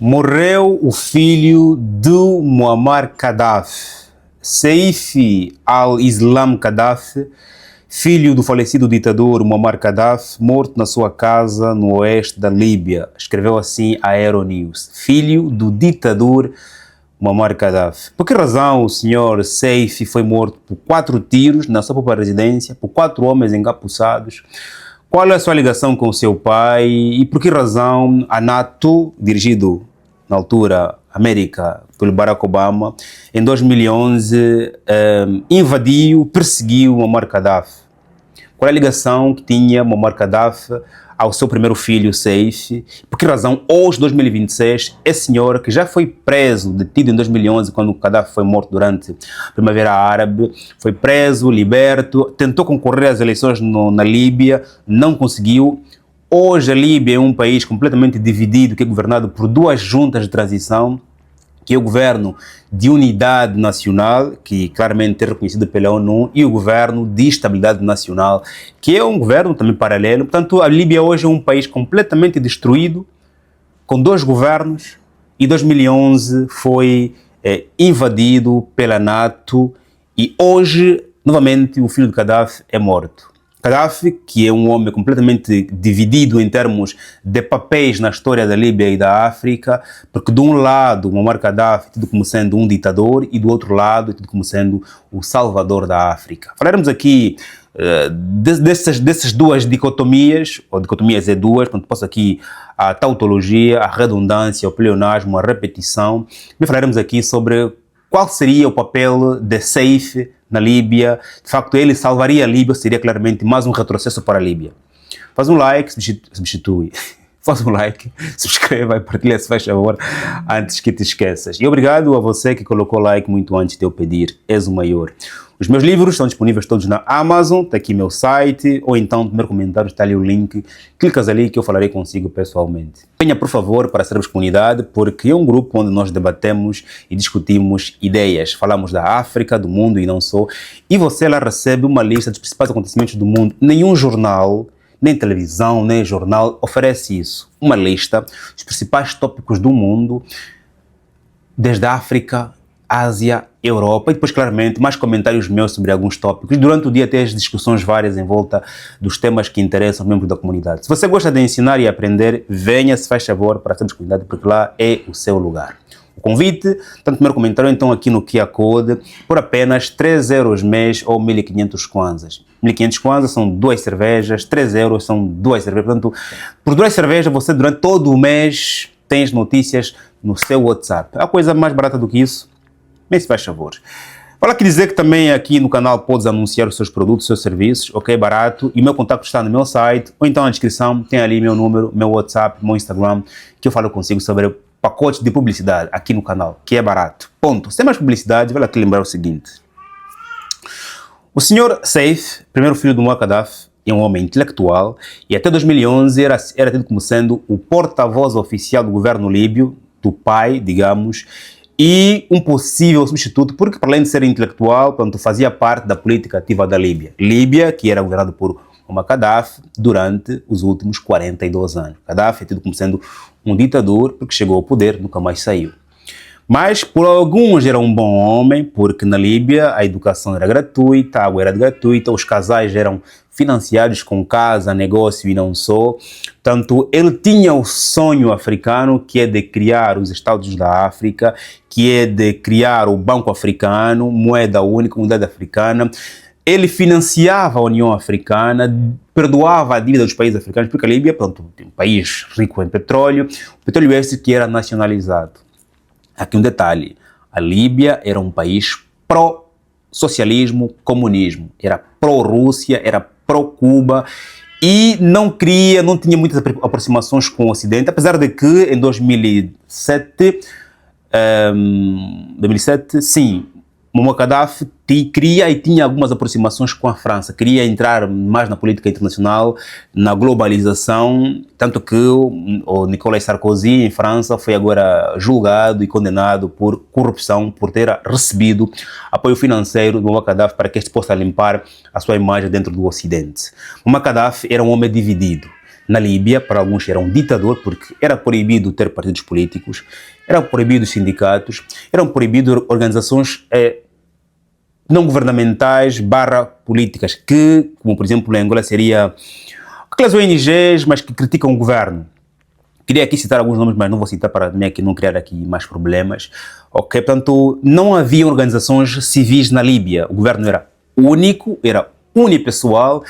Morreu o filho do Muammar Gaddafi, Saif al-Islam Gaddafi, filho do falecido ditador Muammar Gaddafi, morto na sua casa no oeste da Líbia. Escreveu assim a Euronews. Filho do ditador Muammar Gaddafi. Por que razão o senhor Saif foi morto por 4 tiros na sua própria residência, por 4 homens encapuçados? Qual é a sua ligação com seu pai e por que razão a NATO, dirigido na altura América pelo Barack Obama, em 2011 invadiu, perseguiu Muammar Gaddafi? Qual é a ligação que tinha Muammar Gaddafi ao seu primeiro filho, Saif? Por que razão, hoje, 2026, esse senhor que já foi preso, detido em 2011, quando Gaddafi foi morto durante a Primavera Árabe, foi preso, liberto, tentou concorrer às eleições na Líbia, não conseguiu. Hoje a Líbia é um país completamente dividido, que é governado por 2 juntas de transição, que é o governo de unidade nacional, que claramente é reconhecido pela ONU, e o governo de estabilidade nacional, que é um governo também paralelo. Portanto, a Líbia hoje é um país completamente destruído, com 2 governos, e 2011 foi invadido pela NATO, e hoje, novamente, o filho de Gaddafi é morto. Gaddafi, que é um homem completamente dividido em termos de papéis na história da Líbia e da África, porque de um lado Muammar Gaddafi é tido como sendo um ditador e do outro lado é tido como sendo o salvador da África. Falaremos aqui dessas 2 dicotomias, ou dicotomias é 2, portanto posso aqui a tautologia, a redundância, o pleonasmo, a repetição, e falaremos aqui sobre qual seria o papel de Saif na Líbia. De facto, ele salvaria a Líbia, seria claramente mais um retrocesso para a Líbia. Faz um like, substitui. Faz um like, subscreva e partilha, se faz favor, antes que te esqueças. E obrigado a você que colocou like muito antes de eu pedir. És o maior. Os meus livros estão disponíveis todos na Amazon, está aqui meu site, ou então no primeiro comentário está ali o link. Clicas ali que eu falarei consigo pessoalmente. Venha, por favor, para sermos comunidade, porque é um grupo onde nós debatemos e discutimos ideias. Falamos da África, do mundo e não só. E você lá recebe uma lista dos principais acontecimentos do mundo. Nenhum jornal, nem televisão, nem jornal oferece isso. Uma lista dos principais tópicos do mundo, desde a África, Ásia, Europa, e depois, claramente, mais comentários meus sobre alguns tópicos. Durante o dia tem as discussões várias em volta dos temas que interessam os membros da comunidade. Se você gosta de ensinar e aprender, venha, se faz favor, para sermos comunidade, porque lá é o seu lugar. O convite, tanto primeiro comentário, então aqui no QR Code, por apenas 3 euros mês ou 1.500 kwanzas. 1.500 kwanzas são 2 cervejas, 3 euros são 2 cervejas. Portanto, por 2 cervejas, você durante todo o mês tem notícias no seu WhatsApp. Há coisa mais barata do que isso? Nem se faz favor. Fala que dizer que também aqui no canal podes anunciar os seus produtos, os seus serviços, ok? Barato. E o meu contato está no meu site, ou então na descrição tem ali meu número, meu WhatsApp, meu Instagram, que eu falo consigo sobre pacotes de publicidade aqui no canal, que é barato. Ponto. Sem mais publicidade, vale aqui lembrar o seguinte. O senhor Saif, primeiro filho do Muammar Gaddafi, é um homem intelectual e até 2011 era tido como sendo o porta-voz oficial do governo líbio, do pai, digamos, e um possível substituto, porque para além de ser intelectual, pronto, fazia parte da política ativa da Líbia. Líbia, que era governada por Muammar Gaddafi durante os últimos 42 anos. Gaddafi é tido como sendo um ditador, porque chegou ao poder, nunca mais saiu. Mas por alguns era um bom homem, porque na Líbia a educação era gratuita, a água era gratuita, os casais eram financiados com casa, negócio e não só. Portanto, ele tinha o sonho africano, que é de criar os Estados da África, que é de criar o Banco Africano, moeda única, unidade africana. Ele financiava a União Africana, perdoava a dívida dos países africanos, porque a Líbia, pronto, é um país rico em petróleo, o petróleo esse que era nacionalizado. Aqui um detalhe, a Líbia era um país pró-socialismo, comunismo, era pró-Rússia, era pró-Cuba e não tinha muitas aproximações com o Ocidente, apesar de que em 2007, sim, Muammar Gaddafi queria e tinha algumas aproximações com a França, queria entrar mais na política internacional, na globalização, tanto que o Nicolas Sarkozy, em França, foi agora julgado e condenado por corrupção, por ter recebido apoio financeiro do Muammar Gaddafi para que este possa limpar a sua imagem dentro do Ocidente. Muammar Gaddafi era um homem dividido. na Líbia, para alguns era um ditador, porque era proibido ter partidos políticos, era proibido sindicatos, eram proibidas organizações não governamentais barra políticas, que, como por exemplo em Angola seria aquelas ONGs, mas que criticam o governo. Queria aqui citar alguns nomes, mas não vou citar para também aqui não criar aqui mais problemas. Ok, portanto, não havia organizações civis na Líbia. O governo era único, era unipessoal,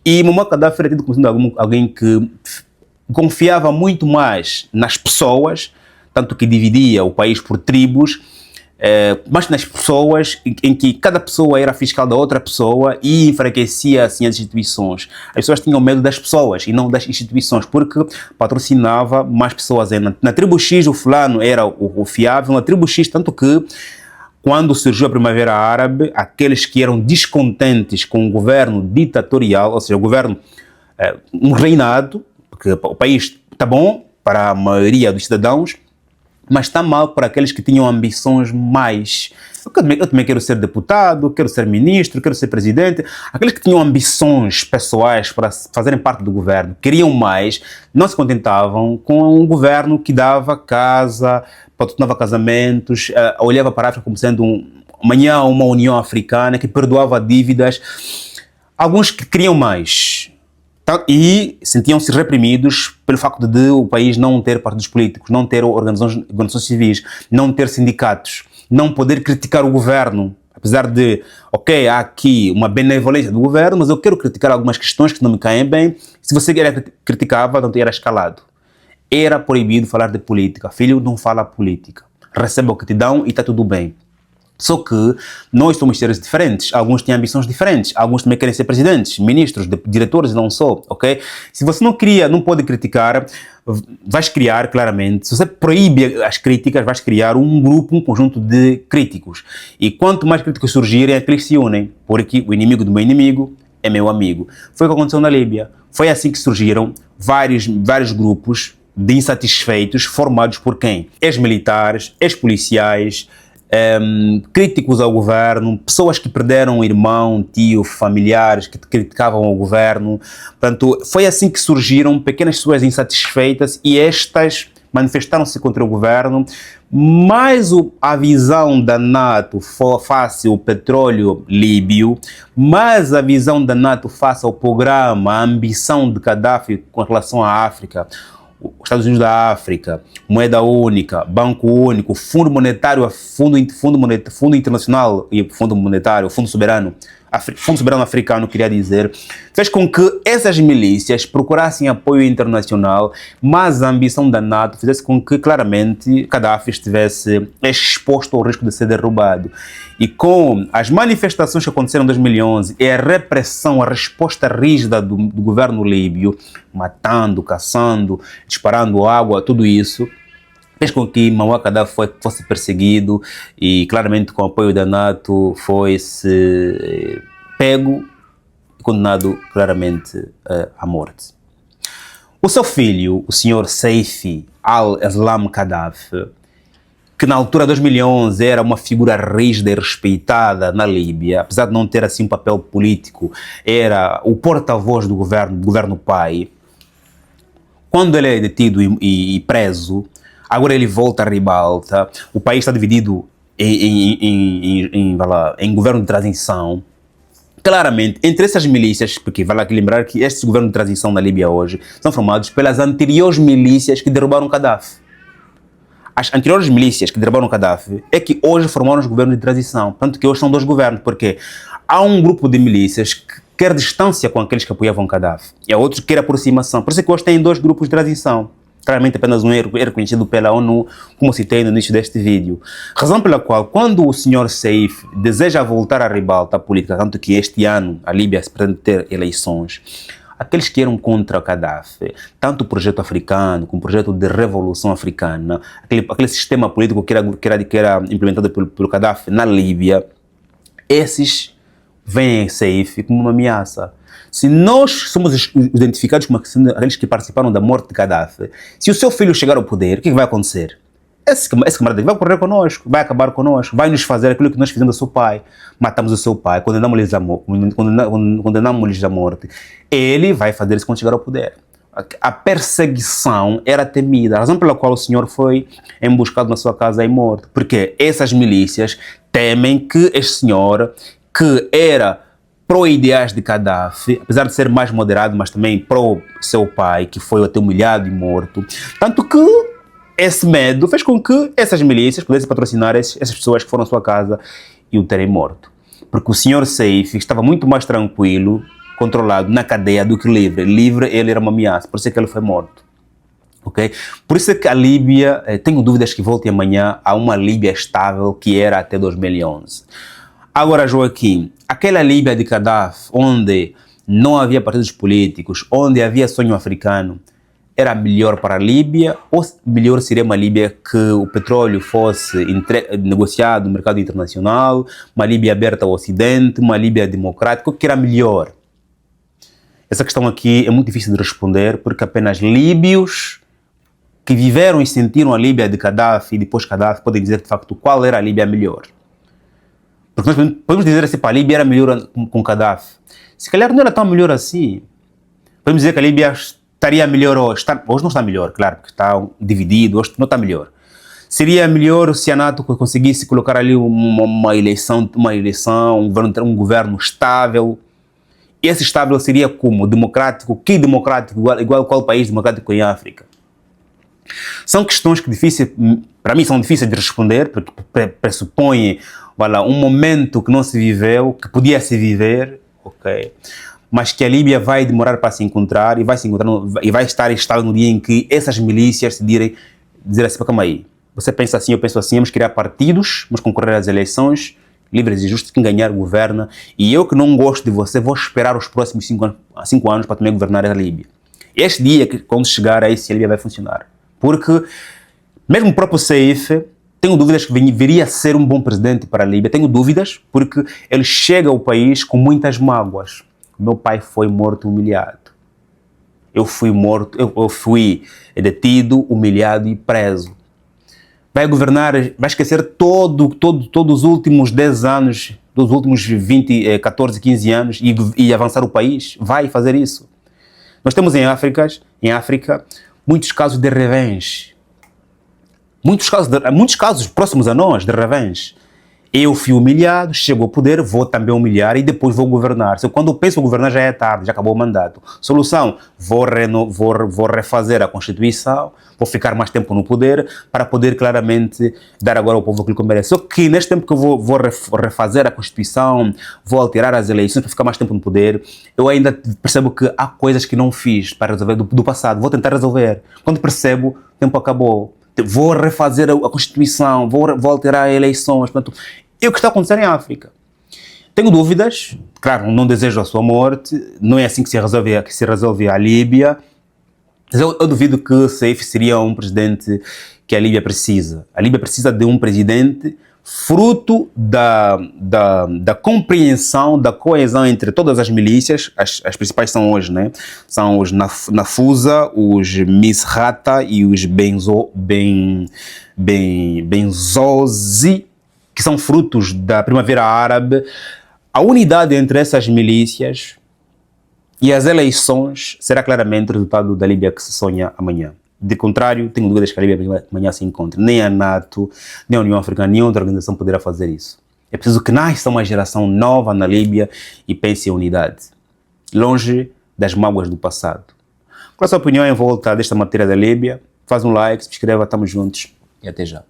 e Muammar Gaddafi era tido como sendo alguém que confiava muito mais nas pessoas, tanto que dividia o país por tribos, mas nas pessoas, em que cada pessoa era fiscal da outra pessoa e enfraquecia assim as instituições. As pessoas tinham medo das pessoas e não das instituições, porque patrocinava mais pessoas. Na tribo X o fulano era o fiável, na tribo X, tanto que quando surgiu a Primavera Árabe, aqueles que eram descontentes com o governo ditatorial, ou seja, o governo, um reinado, porque o país está bom para a maioria dos cidadãos, mas está mal para aqueles que tinham ambições mais. Eu também quero ser deputado, quero ser ministro, quero ser presidente. Aqueles que tinham ambições pessoais para fazerem parte do governo, queriam mais, não se contentavam com um governo que dava casa, patrocinava casamentos, olhava para a África como sendo amanhã uma União Africana, que perdoava dívidas. Alguns que queriam mais. E sentiam-se reprimidos pelo facto de o país não ter partidos políticos, não ter organizações civis, não ter sindicatos, não poder criticar o governo. Apesar de, ok, há aqui uma benevolência do governo, mas eu quero criticar algumas questões que não me caem bem. Se você criticava, então era escalado. Era proibido falar de política. Filho, não fala política. Receba o que te dão e está tudo bem. Só que nós somos seres diferentes, alguns têm ambições diferentes, alguns também querem ser presidentes, ministros, diretores e não só, ok? Se você não pode criticar, vais criar claramente, se você proíbe as críticas, vais criar um grupo, um conjunto de críticos. E quanto mais críticos surgirem, é que eles se unem, porque o inimigo do meu inimigo é meu amigo. Foi o que aconteceu na Líbia. Foi assim que surgiram vários grupos de insatisfeitos, formados por quem? Ex-militares, ex-policiais, críticos ao governo, pessoas que perderam irmão, tio, familiares, que criticavam o governo. Portanto, foi assim que surgiram pequenas pessoas insatisfeitas e estas manifestaram-se contra o governo, mais a visão da NATO face ao petróleo líbio, mais a visão da NATO face ao programa, a ambição de Gaddafi com relação à África, os Estados Unidos da África, moeda única, banco único, fundo monetário, fundo internacional e fundo monetário, fundo soberano africano, queria dizer, fez com que essas milícias procurassem apoio internacional, mas a ambição da NATO fizesse com que, claramente, Gaddafi estivesse exposto ao risco de ser derrubado. E com as manifestações que aconteceram em 2011 e a repressão, a resposta rígida do governo líbio, matando, caçando, disparando água, tudo isso, fez com que Muammar Gaddafi fosse perseguido e, claramente, com o apoio da NATO, foi-se pego e condenado, claramente, à morte. O seu filho, o senhor Saif al-Islam Gaddafi, que na altura de 2011 era uma figura rígida e respeitada na Líbia, apesar de não ter assim um papel político, era o porta-voz do governo pai. Quando ele é detido e preso, agora ele volta a Ribalta, o país está dividido em governo de transição. Claramente, entre essas milícias, porque vale aqui lembrar que estes governos de transição na Líbia hoje são formados pelas anteriores milícias que derrubaram Gaddafi. As anteriores milícias que derrubaram Gaddafi é que hoje formaram os governos de transição, tanto que hoje são dois governos, porque há um grupo de milícias que quer distância com aqueles que apoiavam Gaddafi e há outros que querem aproximação. Por isso é que hoje tem dois grupos de transição. Claramente apenas um é reconhecido pela ONU, como citei no início deste vídeo. Razão pela qual, quando o senhor Saif deseja voltar à ribalta política, tanto que este ano a Líbia se pretende ter eleições, aqueles que eram contra Gaddafi, tanto o projeto africano como o projeto de revolução africana, aquele sistema político que era implementado pelo Gaddafi na Líbia, esses veem Saif como uma ameaça. Se nós somos identificados como aqueles que participaram da morte de Gaddafi, se o seu filho chegar ao poder, o que vai acontecer? Esse camarada vai correr conosco, vai acabar conosco, vai nos fazer aquilo que nós fizemos ao seu pai. Matamos o seu pai, condenamos-lhes à morte. Ele vai fazer isso quando chegar ao poder. a perseguição era temida, a razão pela qual o senhor foi emboscado na sua casa e morto, porque essas milícias temem que este senhor, que era pró-ideais de Gaddafi, apesar de ser mais moderado, mas também pró seu pai, que foi até humilhado e morto, tanto que esse medo fez com que essas milícias pudessem patrocinar essas pessoas que foram à sua casa e o terem morto. Porque o senhor Saif estava muito mais tranquilo, controlado na cadeia do que livre. Livre, ele era uma ameaça, por isso é que ele foi morto. Okay? Por isso é que a Líbia, tenho dúvidas que volte amanhã a uma Líbia estável que era até 2011. Agora, Joaquim, aquela Líbia de Gaddafi, onde não havia partidos políticos, onde havia sonho africano, era melhor para a Líbia ou melhor seria uma Líbia que o petróleo fosse negociado no mercado internacional, uma Líbia aberta ao Ocidente, uma Líbia democrática, o que era melhor? Essa questão aqui é muito difícil de responder porque apenas líbios que viveram e sentiram a Líbia de Gaddafi e depois Gaddafi podem dizer de facto qual era a Líbia melhor. Porque nós podemos dizer assim, para a Líbia era melhor com Gaddafi. Se calhar não era tão melhor assim. Podemos dizer que a Líbia estaria melhor hoje. Hoje não está melhor, claro, porque está dividido, hoje não está melhor. Seria melhor se a NATO conseguisse colocar ali uma eleição, um governo estável. Esse estável seria como? Democrático? Que democrático? Igual qual país democrático em África? São questões que para mim são difíceis de responder, porque pressupõem um momento que não se viveu, que podia se viver, ok? Mas que a Líbia vai demorar para se encontrar e vai estar estável no dia em que essas milícias dizer assim, calma aí, você pensa assim, eu penso assim, vamos criar partidos, vamos concorrer às eleições, livres e justos, quem ganhar governa, e eu que não gosto de você, vou esperar os próximos 5 anos para também governar a Líbia. Este dia, quando chegar, aí se a Líbia vai funcionar. Porque, mesmo o próprio Saif, tenho dúvidas que viria a ser um bom presidente para a Líbia, tenho dúvidas, porque ele chega ao país com muitas mágoas. Meu pai foi morto, humilhado. Eu fui detido, humilhado e preso. Vai governar, vai esquecer todos os últimos 10 anos, dos últimos 14, 15 anos e avançar o país? Vai fazer isso. Nós temos em África muitos casos de revenge. Muitos casos próximos a nós de revenge. Eu fui humilhado, chego ao poder, vou também humilhar e depois vou governar. Quando eu penso em governar já é tarde, já acabou o mandato. Solução, vou refazer a Constituição, vou ficar mais tempo no poder para poder claramente dar agora ao povo aquilo que merece. Só que neste tempo que eu vou refazer a Constituição, vou alterar as eleições para ficar mais tempo no poder, eu ainda percebo que há coisas que não fiz para resolver do passado, vou tentar resolver. Quando percebo, o tempo acabou. Vou refazer a Constituição, vou alterar as eleições, portanto, é o que está acontecendo em África. Tenho dúvidas, claro, não desejo a sua morte, não é assim que se resolve a Líbia, mas eu duvido que Saif seria um presidente que a Líbia precisa. A Líbia precisa de um presidente fruto da compreensão, da coesão entre todas as milícias, as principais são hoje, né? São os Nafusa, os Misrata e os Benzozi, que são frutos da Primavera Árabe. A unidade entre essas milícias e as eleições será claramente o resultado da Líbia que se sonha amanhã. De contrário, tenho dúvidas que a Líbia amanhã se encontre. Nem a NATO, nem a União Africana, nenhuma outra organização poderá fazer isso. É preciso que nasça uma geração nova na Líbia e pense em unidade, longe das mágoas do passado. Qual a sua opinião em volta desta matéria da Líbia? Faz um like, se inscreva, estamos juntos e até já.